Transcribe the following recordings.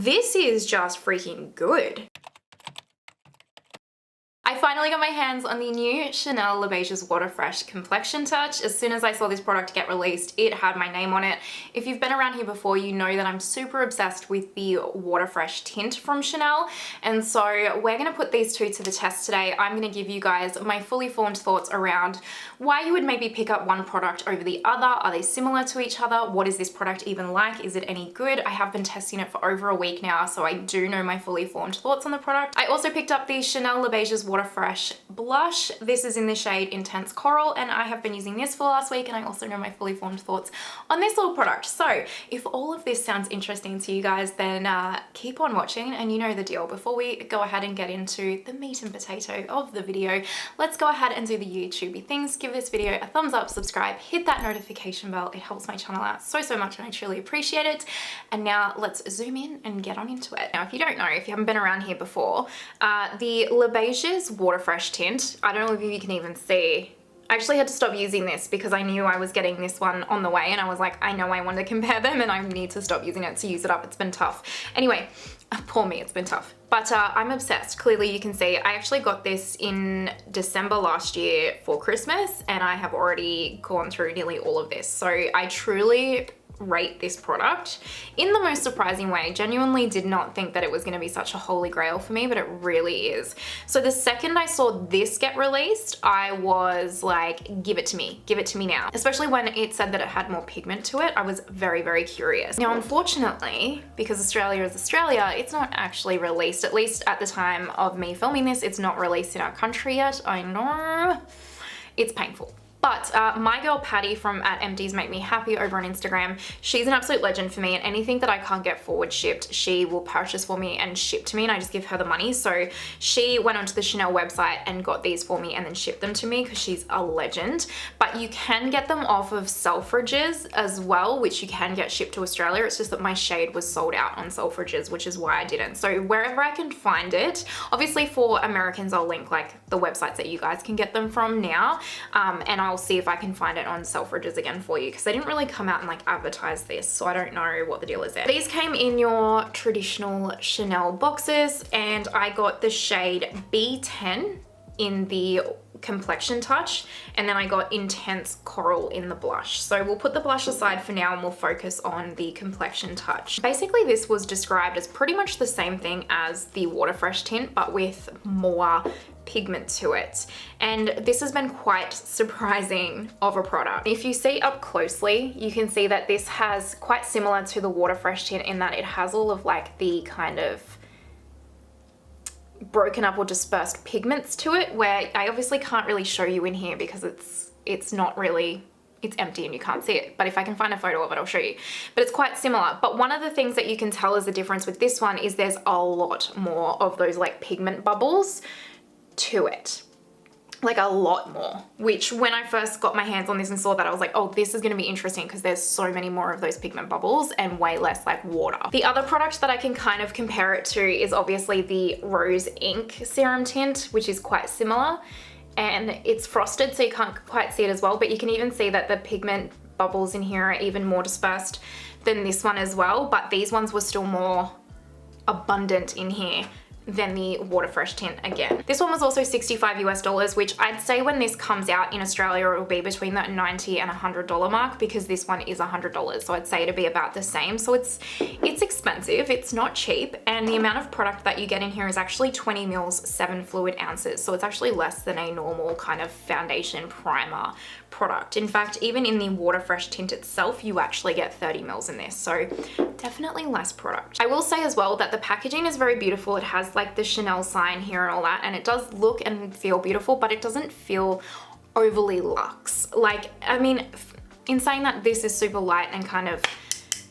This is just freaking good. I finally got my hands on the new Chanel Beiges Water Fresh Complexion Touch. As soon as I saw this product get released, it had my name on it. If you've been around here before, you know that I'm super obsessed with the Water Fresh tint from Chanel. And so we're gonna put these two to the test today. I'm gonna give you guys my fully formed thoughts around why you would maybe pick up one product over the other. Are they similar to each other? What is this product even like? Is it any good? I have been testing it for over a week now, so I do know my fully formed thoughts on the product. I also picked up the Chanel Beiges Water Fresh blush. This is in the shade Intense Coral, and I have been using this for last week, and I also know my fully formed thoughts on this little product. So if all of this sounds interesting to you guys, then keep on watching, and you know the deal. Before we go ahead and get into the meat and potato of the video, let's go ahead and do the YouTubey things. Give this video a thumbs up, subscribe, hit that notification bell. It helps my channel out so much, and I truly appreciate it. And now let's zoom in and get on into it. Now, if you don't know, if you haven't been around here before, the Beiges Water Fresh tint, I don't know if you can even see. I actually had to stop using this because I knew I was getting this one on the way, and I was like, I know I want to compare them and I need to stop using it to use it up. It's been tough. Anyway, poor me, it's been tough. But I'm obsessed. Clearly you can see I actually got this in December last year for Christmas, and I have already gone through nearly all of this. So I truly rate this product in the most surprising way. Genuinely did not think that it was going to be such a holy grail for me, but it really is. So the second I saw this get released, I was like, give it to me now. Especially when it said that it had more pigment to it, I was very curious. Now unfortunately, because Australia is Australia, it's not actually released, at least at the time of me filming this, it's not released in our country yet. I know, it's painful. But my girl Patty from @MDs Make Me Happy over on Instagram, she's an absolute legend for me, and anything that I can't get forward shipped, she will purchase for me and ship to me, and I just give her the money. So she went onto the Chanel website and got these for me and then shipped them to me because she's a legend. But you can get them off of Selfridges as well, which you can get shipped to Australia. It's just that my shade was sold out on Selfridges, which is why I didn't. So wherever I can find it, obviously for Americans, I'll link like the websites that you guys can get them from now, and I'll see if I can find it on Selfridges again for you, because they didn't really come out and like advertise this, so I don't know what the deal is there. These came in your traditional Chanel boxes, and I got the shade B10 in the Complexion Touch, and then I got Intense Coral in the blush. So we'll put the blush aside for now and we'll focus on the Complexion Touch. Basically this was described as pretty much the same thing as the Water Fresh tint, but with more pigment to it. And this has been quite surprising of a product. If you see up closely, you can see that this has quite similar to the Water Fresh tint in that it has all of like the kind of broken up or dispersed pigments to it, where I obviously can't really show you in here because it's not really, it's empty and you can't see it, but if I can find a photo of it, I'll show you. But it's quite similar. But one of the things that you can tell is the difference with this one is there's a lot more of those like pigment bubbles to it. Like a lot more, which when I first got my hands on this and saw that, I was like, oh, this is gonna be interesting because there's so many more of those pigment bubbles and way less like water. The other product that I can kind of compare it to is obviously the Rose Ink Serum Tint, which is quite similar, and it's frosted so you can't quite see it as well, but you can even see that the pigment bubbles in here are even more dispersed than this one as well, but these ones were still more abundant in here than the Water Fresh tint again. This one was also $65 US, which I'd say when this comes out in Australia, it will be between that $90 and $100 mark, because this one is $100. So I'd say it'd be about the same. So it's expensive, it's not cheap. And the amount of product that you get in here is actually 20 mils, 7 fluid ounces. So it's actually less than a normal kind of foundation primer product. In fact, even in the Water Fresh tint itself, you actually get 30 mils in this. So definitely less product. I will say as well that the packaging is very beautiful. It has like the Chanel sign here and all that, and it does look and feel beautiful, but it doesn't feel overly luxe. Like, I mean, in saying that, this is super light and kind of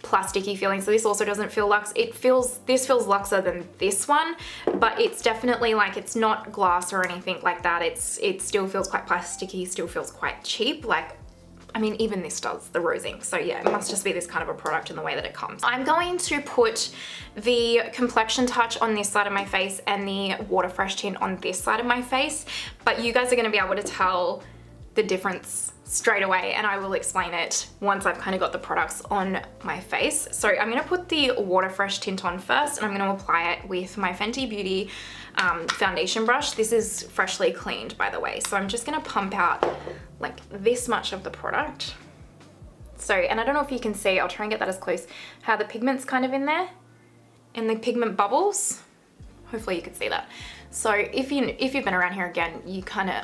plasticky feeling, so this also doesn't feel luxe. This feels luxer than this one, but it's definitely like, it's not glass or anything like that. It still feels quite plasticky, still feels quite cheap. Like, I mean, even this does, the Rose Ink. So yeah, it must just be this kind of a product in the way that it comes. I'm going to put the Complexion Touch on this side of my face and the Water Fresh tint on this side of my face, but you guys are gonna be able to tell the difference straight away, and I will explain it once I've kind of got the products on my face. So I'm gonna put the Water Fresh tint on first, and I'm gonna apply it with my Fenty Beauty foundation brush. This is freshly cleaned, by the way. So I'm just gonna pump out like this much of the product. So, and I don't know if you can see, I'll try and get that as close, how the pigment's kind of in there, and the pigment bubbles. Hopefully you could see that. So if you've been around here again,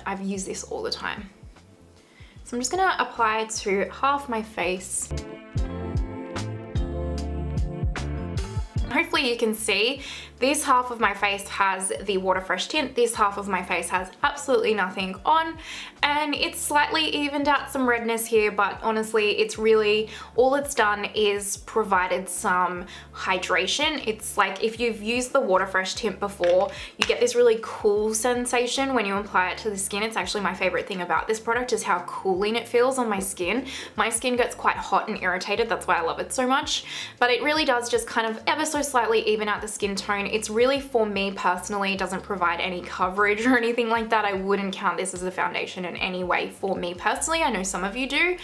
I've used this all the time. So I'm just gonna apply it to half my face. Hopefully you can see this half of my face has the Water Fresh tint, this half of my face has absolutely nothing on, and it's slightly evened out some redness here, but honestly it's really, all it's done is provided some hydration. It's like if you've used the Water Fresh tint before, you get this really cool sensation when you apply it to the skin. It's actually my favorite thing about this product is how cooling it feels on my skin. My skin gets quite hot and irritated, that's why I love it so much, but it really does just kind of ever so slightly even out the skin tone. It's really, for me personally, it doesn't provide any coverage or anything like that. I wouldn't count this as a foundation in any way for me personally. I know some of you do,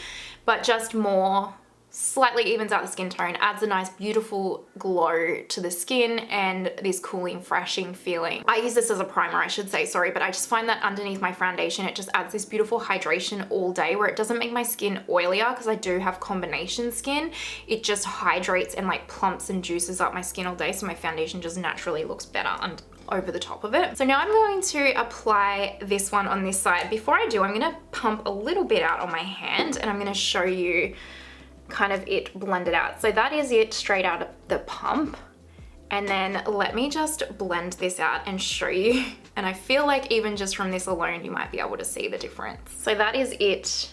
but just more slightly evens out the skin tone, adds a nice beautiful glow to the skin and this cooling, freshing feeling. I use this as a primer, I should say, sorry, but I just find that underneath my foundation it just adds this beautiful hydration all day where it doesn't make my skin oilier because I do have combination skin. It just hydrates and like plumps and juices up my skin all day, so my foundation just naturally looks better and over the top of it. So now I'm going to apply this one on this side. Before I do, I'm gonna pump a little bit out on my hand and I'm gonna show you kind of it blended out. So that is it straight out of the pump. And then let me just blend this out and show you. And I feel like even just from this alone, you might be able to see the difference. So that is it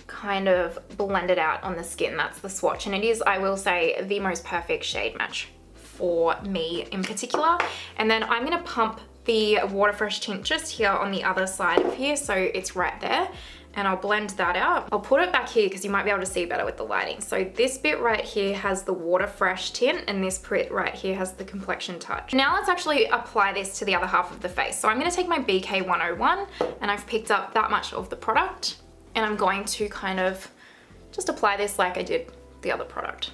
kind of blended out on the skin. That's the swatch. And it is, I will say, the most perfect shade match for me in particular. And then I'm gonna pump the Water Fresh tint just here on the other side of here. So it's right there. And I'll blend that out. I'll put it back here because you might be able to see better with the lighting. So this bit right here has the Water Fresh tint and this bit right here has the Complexion Touch. Now let's actually apply this to the other half of the face. So I'm gonna take my BK 101 and I've picked up that much of the product and I'm going to kind of just apply this like I did the other product.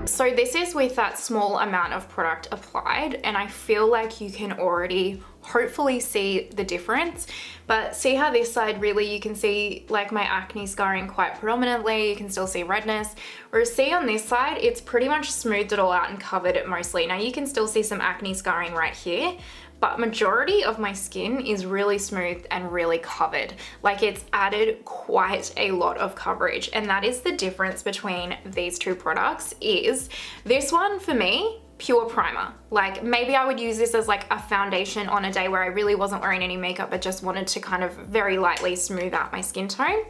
So this is with that small amount of product applied and I feel like you can already hopefully see the difference, but see how this side really you can see like my acne scarring quite predominantly, you can still see redness, whereas see on this side it's pretty much smoothed it all out and covered it mostly. Now you can still see some acne scarring right here, but majority of my skin is really smooth and really covered. Like it's added quite a lot of coverage, and that is the difference between these two products. Is this one for me pure primer. Like maybe I would use this as like a foundation on a day where I really wasn't wearing any makeup but just wanted to kind of very lightly smooth out my skin tone.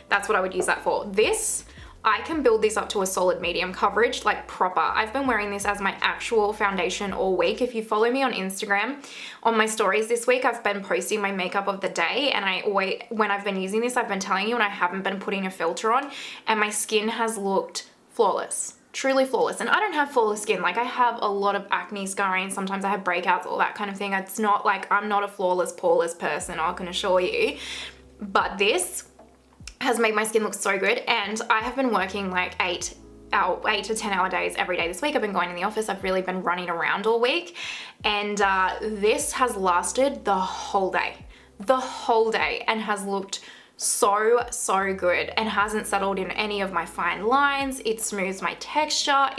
That's what I would use that for. This, I can build this up to a solid medium coverage, like proper. I've been wearing this as my actual foundation all week. If you follow me on Instagram, on my stories this week, I've been posting my makeup of the day, and I always, when I've been using this, I've been telling you, and I haven't been putting a filter on, and my skin has looked flawless. Truly flawless. And I don't have flawless skin. Like I have a lot of acne scarring, sometimes I have breakouts, all that kind of thing. It's not like I'm not a flawless, poreless person, I can assure you. But this has made my skin look so good, and I have been working like 8 to 10 hour days every day this week. I've been going in the office, I've really been running around all week, and this has lasted the whole day and has looked so good and hasn't settled in any of my fine lines. It smooths my texture.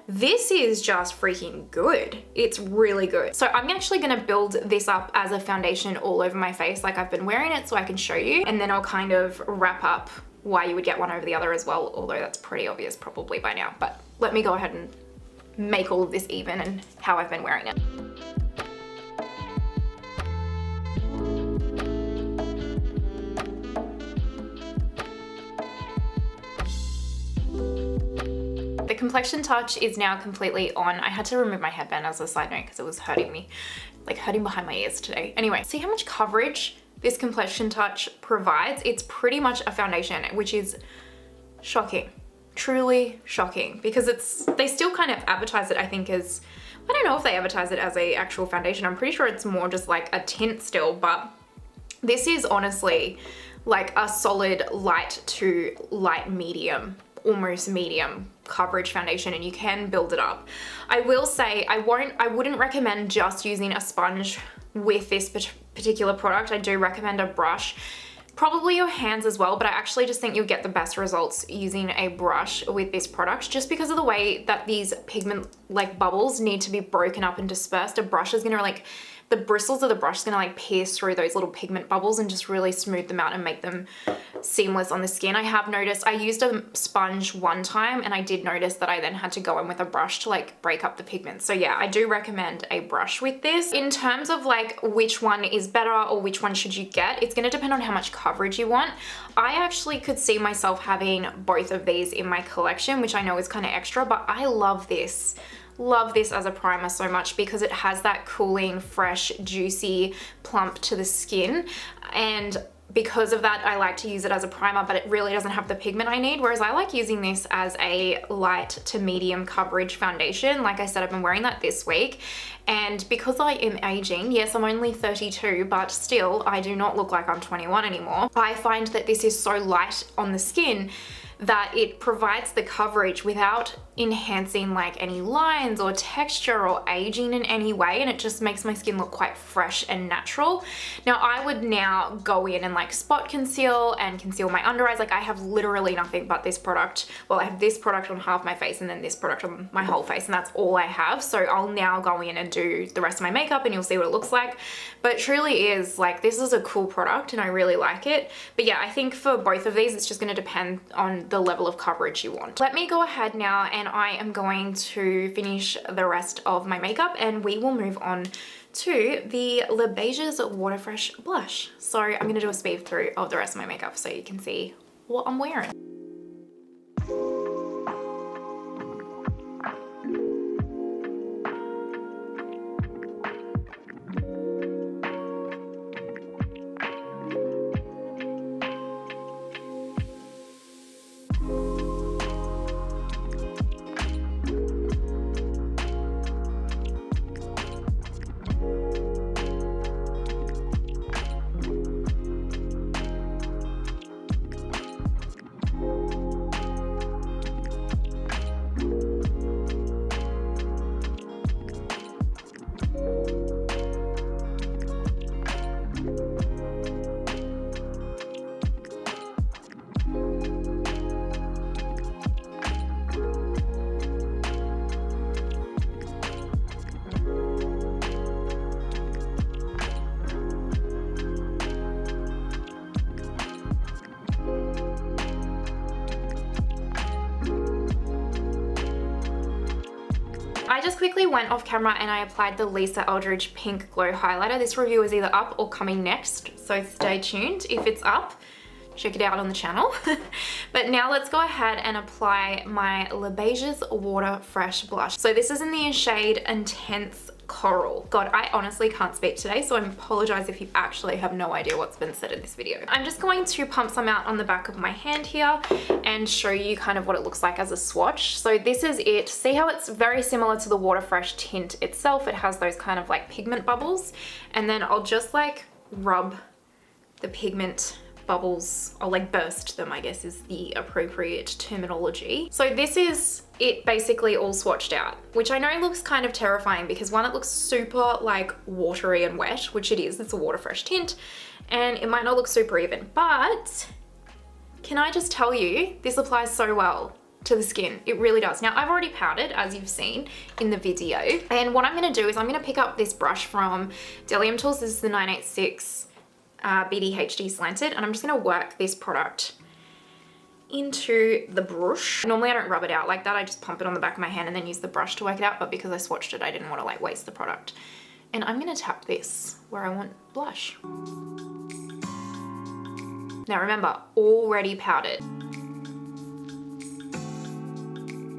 This is just freaking good. It's really good. So I'm actually gonna build this up as a foundation all over my face like I've been wearing it so I can show you, and then I'll kind of wrap up why you would get one over the other as well, although that's pretty obvious probably by now. But let me go ahead and make all of this even and how I've been wearing it. The Complexion Touch is now completely on. I had to remove my headband as a side note because it was hurting me, like hurting behind my ears today. Anyway, see how much coverage this Complexion Touch provides? It's pretty much a foundation, which is shocking Truly shocking, because they still kind of advertise it, I think, as, I don't know if they advertise it as a actual foundation. I'm pretty sure it's more just like a tint still, but this is honestly like a solid light to light medium, almost medium coverage foundation, and you can build it up. I will say I wouldn't recommend just using a sponge with this particular product. I do recommend a brush, probably your hands as well, but I actually just think you'll get the best results using a brush with this product, just because of the way that these pigment like bubbles need to be broken up and dispersed. A brush is gonna like, the bristles of the brush is gonna like pierce through those little pigment bubbles and just really smooth them out and make them seamless on the skin. I have noticed, I used a sponge one time and I did notice that I then had to go in with a brush to like break up the pigment. So yeah, I do recommend a brush with this. In terms of like which one is better or which one should you get, it's gonna depend on how much coverage you want. I actually could see myself having both of these in my collection, which I know is kind of extra, but I love this. Love this as a primer so much because it has that cooling, fresh, juicy plump to the skin, and because of that I like to use it as a primer, but it really doesn't have the pigment I need, whereas I like using this as a light to medium coverage foundation. Like I said, I've been wearing that this week, and because I am aging, yes, I'm only 32, but still I do not look like I'm 21 anymore. I find that this is so light on the skin that it provides the coverage without enhancing like any lines or texture or aging in any way, and it just makes my skin look quite fresh and natural. Now I would now go in and like spot conceal and conceal my under eyes. Like I have literally nothing but this product. Well, I have this product on half my face and then this product on my whole face, and that's all I have. So I'll now go in and do the rest of my makeup and you'll see what it looks like. But it truly is like, this is a cool product and I really like it. But yeah, I think for both of these it's just going to depend on the level of coverage you want. Let me go ahead now and I am going to finish the rest of my makeup and we will move on to the Beiges Water Fresh blush. So I'm going to do a speed through of the rest of my makeup so you can see what I'm wearing. I just quickly went off camera and I applied the Eldridge Pink Glow Highlighter. This review is either up or coming next, so stay tuned. If it's up, check it out on the channel. But now let's go ahead and apply my Beiges Water Fresh blush. So this is in the shade Intense Coral. God, I honestly can't speak today, so I apologize if you actually have no idea what's been said in this video. I'm just going to pump some out on the back of my hand here and show you kind of what it looks like as a swatch. So this is it. See how it's very similar to the Water Fresh tint itself. It has those kind of like pigment bubbles, and then I'll just like rub the pigment bubbles, or like burst them, I guess is the appropriate terminology. So this is it basically all swatched out, which I know looks kind of terrifying because one, it looks super like watery and wet, which it is, it's a Water Fresh tint, and it might not look super even, but can I just tell you, this applies so well to the skin. It really does. Now I've already powdered, as you've seen in the video, and what I'm gonna do is I'm gonna pick up this brush from Delium Tools. This is the 986 BDHD Slanted, and I'm just gonna work this product into the brush. Normally I don't rub it out like that, I just pump it on the back of my hand and then use the brush to work it out, but because I swatched it I didn't want to like waste the product. And I'm gonna tap this where I want blush. Now remember, already powdered.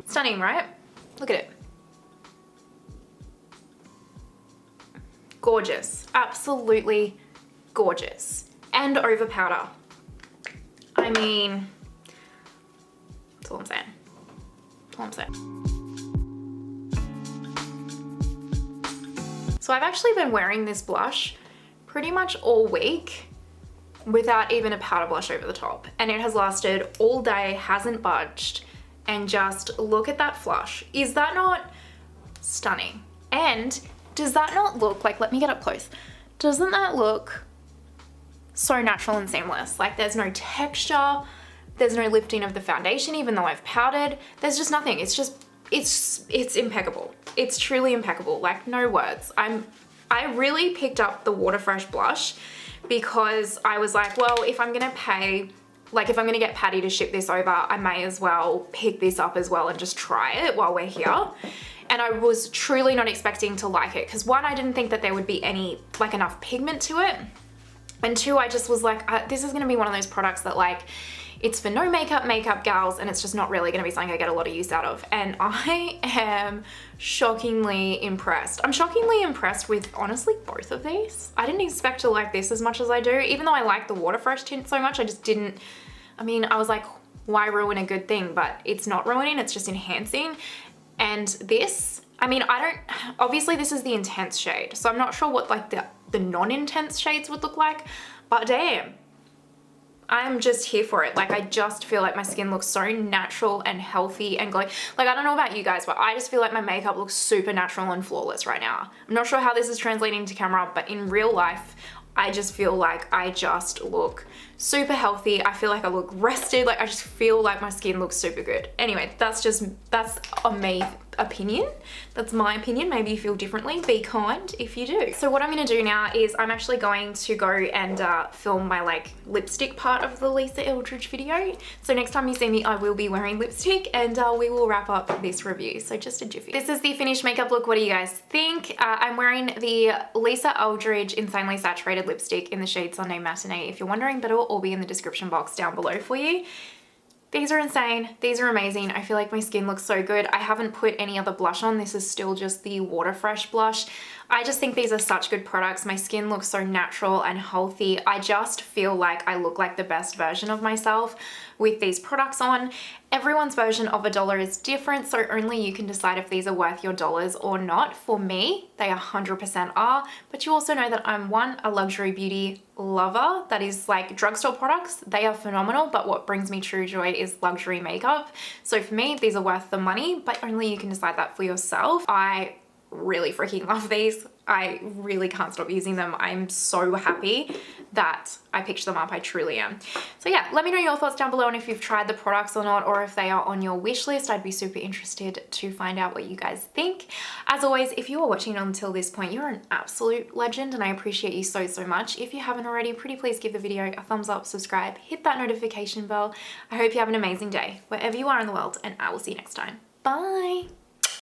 Stunning, right? Look at it. Gorgeous, absolutely gorgeous. And over powder. I mean, that's all I'm saying. all I'm saying. So I've actually been wearing this blush pretty much all week without even a powder blush over the top. And it has lasted all day, hasn't budged. And just look at that flush. Is that not stunning? And does that not look like, let me get up close. Doesn't that look so natural and seamless? Like there's no texture, there's no lifting of the foundation even though I've powdered. There's just nothing. It's just, it's impeccable. It's truly impeccable, like no words. I really picked up the Water Fresh blush because I was like, well, if I'm gonna pay, like if I'm gonna get Patty to ship this over, I may as well pick this up as well and just try it while we're here. And I was truly not expecting to like it because one, I didn't think that there would be any, like enough pigment to it. And two, I just was like, this is gonna be one of those products that like, it's for no makeup gals, and it's just not really gonna be something I get a lot of use out of. And I am shockingly impressed. I'm shockingly impressed with honestly both of these. I didn't expect to like this as much as I do. Even though I like the Water Fresh tint so much, I just didn't, I mean, I was like, why ruin a good thing? But it's not ruining, it's just enhancing. And this, I mean, obviously this is the intense shade, so I'm not sure what like the non-intense shades would look like, but damn. I'm just here for it. Like I just feel like my skin looks so natural and healthy and glowing. Like I don't know about you guys, but I just feel like my makeup looks super natural and flawless right now. I'm not sure how this is translating to camera, but in real life, I just feel like I just look super healthy. I feel like I look rested. Like I just feel like my skin looks super good. Anyway, that's a me opinion. That's my opinion. Maybe you feel differently. Be kind if you do. So what I'm gonna do now is I'm actually going to go and film my like lipstick part of the Lisa Eldridge video. So next time you see me, I will be wearing lipstick and we will wrap up this review. So just a jiffy. This is the finished makeup look. What do you guys think? I'm wearing the Lisa Eldridge Insanely Saturated lipstick in the shade Sunday Matinee. If you're wondering, but it'll all be in the description box down below for you. These are insane. These are amazing. I feel like my skin looks so good. I haven't put any other blush on. This is still just the Water Fresh blush. I just think these are such good products. My skin looks so natural and healthy. I just feel like I look like the best version of myself with these products on. Everyone's version of $1 is different, so only you can decide if these are worth your dollars or not. For me, they 100% are, but you also know that I'm a luxury beauty lover. That is like drugstore products. They are phenomenal, but what brings me true joy is luxury makeup. So for me, these are worth the money, but only you can decide that for yourself. I really freaking love these. I really can't stop using them. I'm so happy that I picked them up. I truly am. So yeah, let me know your thoughts down below and if you've tried the products or not, or if they are on your wish list. I'd be super interested to find out what you guys think. As always, if you are watching until this point, you're an absolute legend and I appreciate you so, so much. If you haven't already, pretty please give the video a thumbs up, subscribe, hit that notification bell. I hope you have an amazing day wherever you are in the world and I will see you next time. Bye.